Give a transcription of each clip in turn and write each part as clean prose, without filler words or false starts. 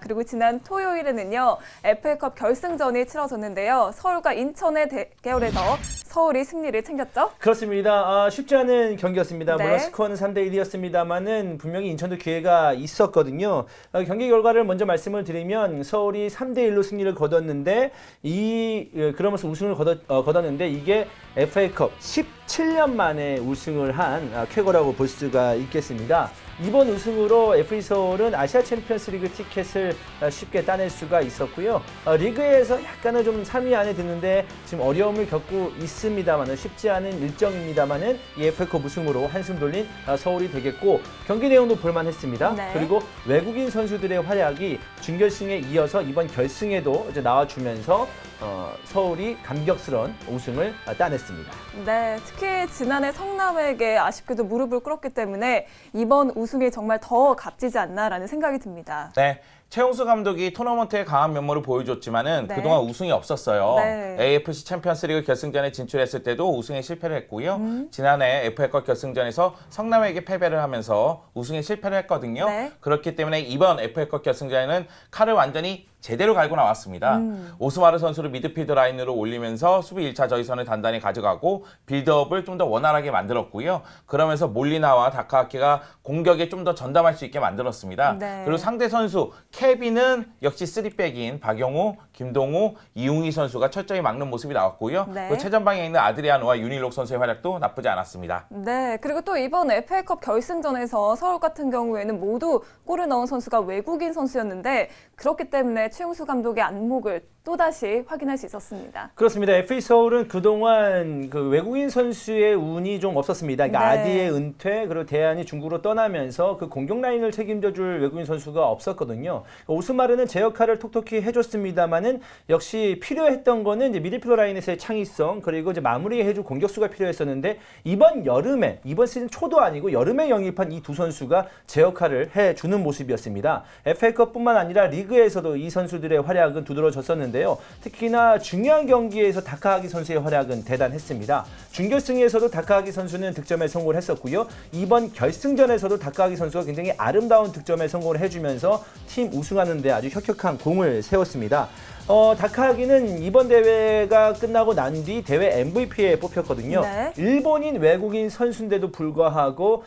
그리고 지난 토요일에는요, FA컵 결승전이 치러졌는데요. 서울과 인천의 대결에서 서울이 승리를 챙겼죠? 그렇습니다. 쉽지 않은 경기였습니다. 네. 물론 스코어는 3대1이었습니다만은 분명히 인천도 기회가 있었거든요. 경기 결과를 먼저 말씀을 드리면 서울이 3대1로 승리를 거뒀는데 그러면서 우승을 거뒀는데 이게 FA컵 17년 만에 우승을 한 쾌거라고 볼 수가 있겠습니다. 이번 우승으로 FA서울은 아시아 챔피언스 리그 티켓을 쉽게 따낼 수가 있었고요. 리그에서 약간은 좀 3위 안에 드는데 지금 어려움을 겪고 있습니다만은 쉽지 않은 일정입니다만은 이 FA컵 우승으로 한숨 돌린 서울이 되겠고 경기 내용도 볼만했습니다. 네. 그리고 외국인 선수들의 활약이 준결승에 이어서 이번 결승에도 이제 나와주면서 서울이 감격스러운 우승을 따냈습니다. 네, 특히 지난해 성남에게 아쉽게도 무릎을 꿇었기 때문에 이번 우승이 정말 더 값지지 않나라는 생각이 듭니다. 네. 최용수 감독이 토너먼트의 강한 면모를 보여줬지만은 네. 그동안 우승이 없었어요. 네. AFC 챔피언스리그 결승전에 진출했을 때도 우승에 실패를 했고요. 지난해 FA컵 결승전에서 성남에게 패배를 하면서 우승에 실패를 했거든요. 네. 그렇기 때문에 이번 FA컵 결승전에는 칼을 완전히 제대로 갈고 나왔습니다. 오스마르 선수를 미드필더 라인으로 올리면서 수비 1차 저희선을 단단히 가져가고 빌드업을 좀 더 원활하게 만들었고요. 그러면서 몰리나와 다카아키가 공격에 좀 더 전담할 수 있게 만들었습니다. 네. 그리고 상대 선수 케빈은 역시 3백인 박영호, 김동우, 이웅희 선수가 철저히 막는 모습이 나왔고요. 네. 그리고 최전방에 있는 아드리아노와 윤일록 선수의 활약도 나쁘지 않았습니다. 네, 그리고 또 이번 FA컵 결승전에서 서울 같은 경우에는 모두 골을 넣은 선수가 외국인 선수였는데 그렇기 때문에 최용수 감독의 안목을 또다시 확인할 수 있었습니다. 그렇습니다. FA서울은 그동안 그 외국인 선수의 운이 좀 없었습니다. 그러니까 네. 아디의 은퇴 그리고 대안이 중국으로 떠나면서 그 공격 라인을 책임져줄 외국인 선수가 없었거든요. 오스마르는 제 역할을 톡톡히 해줬습니다만은 역시 필요했던 거는 이제 미드필더 라인에서의 창의성 그리고 이제 마무리해줄 공격수가 필요했었는데 이번 여름에 이번 시즌 초도 아니고 여름에 영입한 이 두 선수가 제 역할을 해주는 모습이었습니다. FA컵뿐만 아니라 리그에서도 이 선수들의 활약은 두드러졌었는데요. 특히나 중요한 경기에서 다카하기 선수의 활약은 대단했습니다. 준결승에서도 다카하기 선수는 득점에 성공을 했었고요. 이번 결승전에서도 다카하기 선수가 굉장히 아름다운 득점에 성공을 해주면서 팀 우승하는 데 아주 혁혁한 공을 세웠습니다. 다카하기는 이번 대회가 끝나고 난 뒤 대회 MVP에 뽑혔거든요. 네. 일본인 외국인 선수인데도 불구하고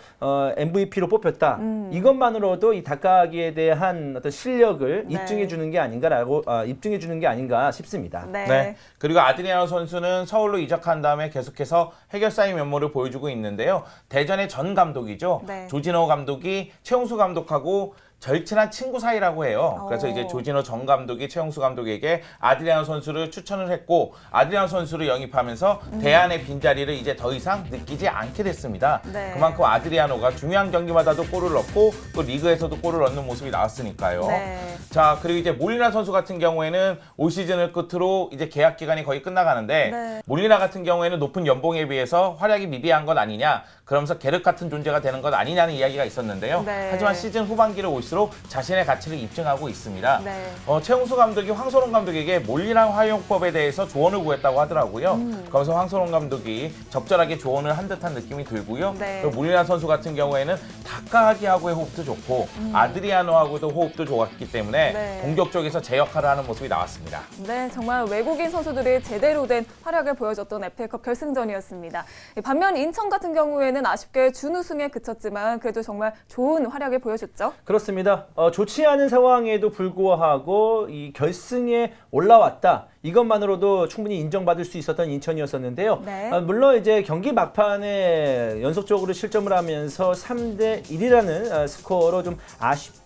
MVP로 뽑혔다. 이것만으로도 이 다카하기에 대한 어떤 실력을 네. 입증해 주는 게 아닌가 싶습니다. 네. 네. 그리고 아드리아노 선수는 서울로 이적한 다음에 계속해서 해결사의 면모를 보여주고 있는데요. 대전의 전 감독이죠. 네. 조진호 감독이 최용수 감독하고 절친한 친구 사이라고 해요. 그래서 이제 조진호 전 감독이 최용수 감독에게 아드리아노 선수를 추천을 했고 아드리아노 선수를 영입하면서 대안의 빈자리를 이제 더 이상 느끼지 않게 됐습니다. 네. 그만큼 아드리아노가 중요한 경기마다도 골을 넣고 또 리그에서도 골을 넣는 모습이 나왔으니까요. 네. 자, 그리고 이제 몰리나 선수 같은 경우에는 올 시즌을 끝으로 이제 계약 기간이 거의 끝나가는데 네. 몰리나 같은 경우에는 높은 연봉에 비해서 활약이 미비한 것 아니냐, 그러면서 게르 같은 존재가 되는 것 아니냐는 이야기가 있었는데요. 네. 하지만 시즌 후반기를 올수록 자신의 가치를 입증하고 있습니다. 네. 최용수 감독이 황소롱 감독에게 몰리나 활용법에 대해서 조언을 구했다고 하더라고요. 그래서 황소롱 감독이 적절하게 조언을 한 듯한 느낌이 들고요. 네. 그리고 몰리나 선수 같은 경우에는 다카하기하고의 호흡도 좋고 아드리아노하고도 호흡도 좋았기 때문에 네. 공격 쪽에서 제 역할을 하는 모습이 나왔습니다. 네, 정말 외국인 선수들이 제대로 된 활약을 보여줬던 FA컵 결승전이었습니다. 반면 인천 같은 경우에는 아쉽게 준우승에 그쳤지만 그래도 정말 좋은 활약을 보여줬죠. 그렇습니다. 좋지 않은 상황에도 불구하고 이 결승에 올라왔다. 이것만으로도 충분히 인정받을 수 있었던 인천이었었는데요. 네. 물론 이제 경기 막판에 연속적으로 실점을 하면서 3대1이라는 스코어로 좀 아쉽게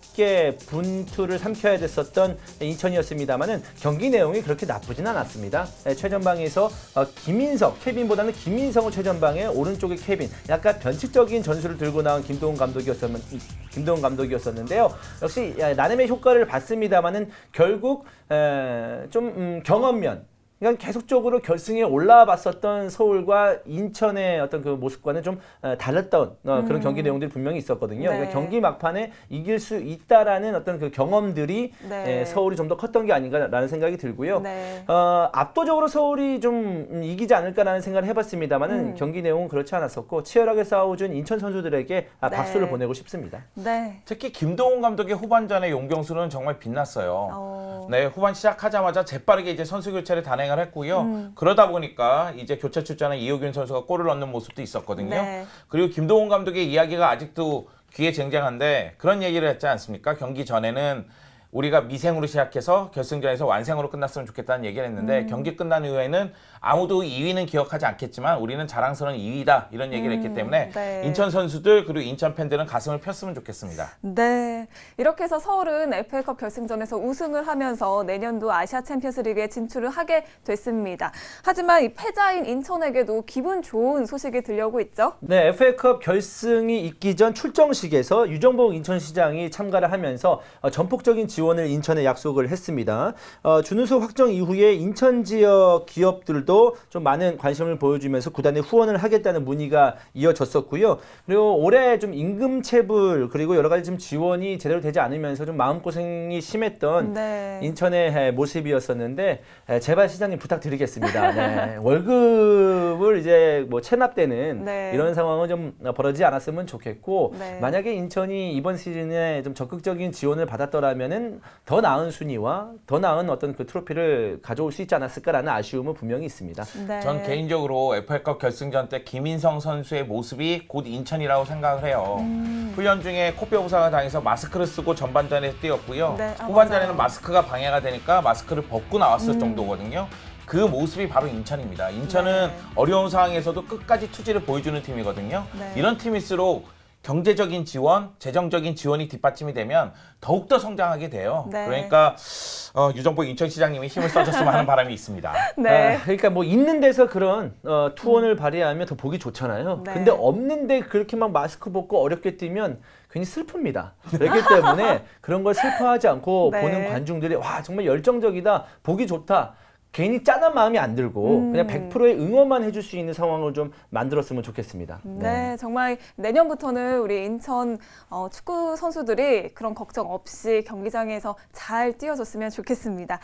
분투를 삼켜야 됐었던 인천이었습니다만은 경기 내용이 그렇게 나쁘진 않았습니다. 최전방에서 김민석, 케빈보다는 김민성을 최전방에 오른쪽에 케빈, 약간 변칙적인 전술을 들고 나온 김동훈 감독이었었는데요. 역시 나름의 효과를 봤습니다만은 결국 좀 경험면 그러니까 계속적으로 결승에 올라왔었던 서울과 인천의 어떤 그 모습과는 좀 달랐던 그런 경기 내용들이 분명히 있었거든요. 네. 그러니까 경기 막판에 이길 수 있다라는 어떤 그 경험들이 네. 서울이 좀 더 컸던 게 아닌가라는 생각이 들고요. 네. 압도적으로 서울이 좀 이기지 않을까라는 생각을 해봤습니다만은 경기 내용은 그렇지 않았었고 치열하게 싸워준 인천 선수들에게 박수를 보내고 싶습니다. 네. 특히 김동훈 감독의 후반전의 용병수는 정말 빛났어요. 네, 후반 시작하자마자 재빠르게 이제 선수 교체를 단행을 했고요. 그러다 보니까 이제 교체 출전한 이호균 선수가 골을 넣는 모습도 있었거든요. 네. 그리고 김동훈 감독의 이야기가 아직도 귀에 쟁쟁한데 그런 얘기를 했지 않습니까? 경기 전에는 우리가 미생으로 시작해서 결승전에서 완생으로 끝났으면 좋겠다는 얘기를 했는데 경기 끝난 이후에는 아무도 2위는 기억하지 않겠지만 우리는 자랑스러운 2위다 이런 얘기를 했기 때문에 네. 인천 선수들 그리고 인천 팬들은 가슴을 폈으면 좋겠습니다. 네. 이렇게 해서 서울은 FA컵 결승전에서 우승을 하면서 내년도 아시아 챔피언스리그에 진출을 하게 됐습니다. 하지만 이 패자인 인천에게도 기분 좋은 소식이 들려오고 있죠. 네, FA컵 결승이 있기 전 출정식에서 유정복 인천시장이 참가를 하면서 전폭적인 지원을 인천에 약속을 했습니다. 준우승 확정 이후에 인천 지역 기업들도 좀 많은 관심을 보여주면서 구단에 후원을 하겠다는 문의가 이어졌었고요. 그리고 올해 좀 임금 체불 그리고 여러 가지 좀 지원이 제대로 되지 않으면서 좀 마음고생이 심했던 네. 인천의 모습이었었는데 제발 시장님 부탁드리겠습니다. 네, 월급을 이제 뭐 체납되는 네. 이런 상황은 좀 벌어지지 않았으면 좋겠고 네. 만약에 인천이 이번 시즌에 좀 적극적인 지원을 받았더라면은 더 나은 순위와 더 나은 어떤 그 트로피를 가져올 수 있지 않았을까라는 아쉬움은 분명히 있습니다. 네. 전 개인적으로 FA컵 결승전 때 김인성 선수의 모습이 곧 인천이라고 생각을 해요. 훈련 중에 코뼈 부상을 당해서 마스크를 쓰고 전반전에 뛰었고요. 네, 후반전에는 맞아요. 마스크가 방해가 되니까 마스크를 벗고 나왔을 정도거든요. 그 모습이 바로 인천입니다. 인천은 네. 어려운 상황에서도 끝까지 투지를 보여주는 팀이거든요. 네. 이런 팀일수록 경제적인 지원, 재정적인 지원이 뒷받침이 되면 더욱더 성장하게 돼요. 네. 그러니까 유정복 인천시장님이 힘을 써줬으면 하는 바람이 있습니다. 네. 그러니까 뭐 있는 데서 그런 투혼을 발휘하면 더 보기 좋잖아요. 네. 근데 없는데 그렇게 막 마스크 벗고 어렵게 뛰면 괜히 슬픕니다. 그렇기 때문에 그런 걸 슬퍼하지 않고 네. 보는 관중들이 와 정말 열정적이다, 보기 좋다. 괜히 짠한 마음이 안 들고 그냥 100%의 응원만 해줄 수 있는 상황을 좀 만들었으면 좋겠습니다. 네, 정말 내년부터는 우리 인천 축구 선수들이 그런 걱정 없이 경기장에서 잘 뛰어줬으면 좋겠습니다.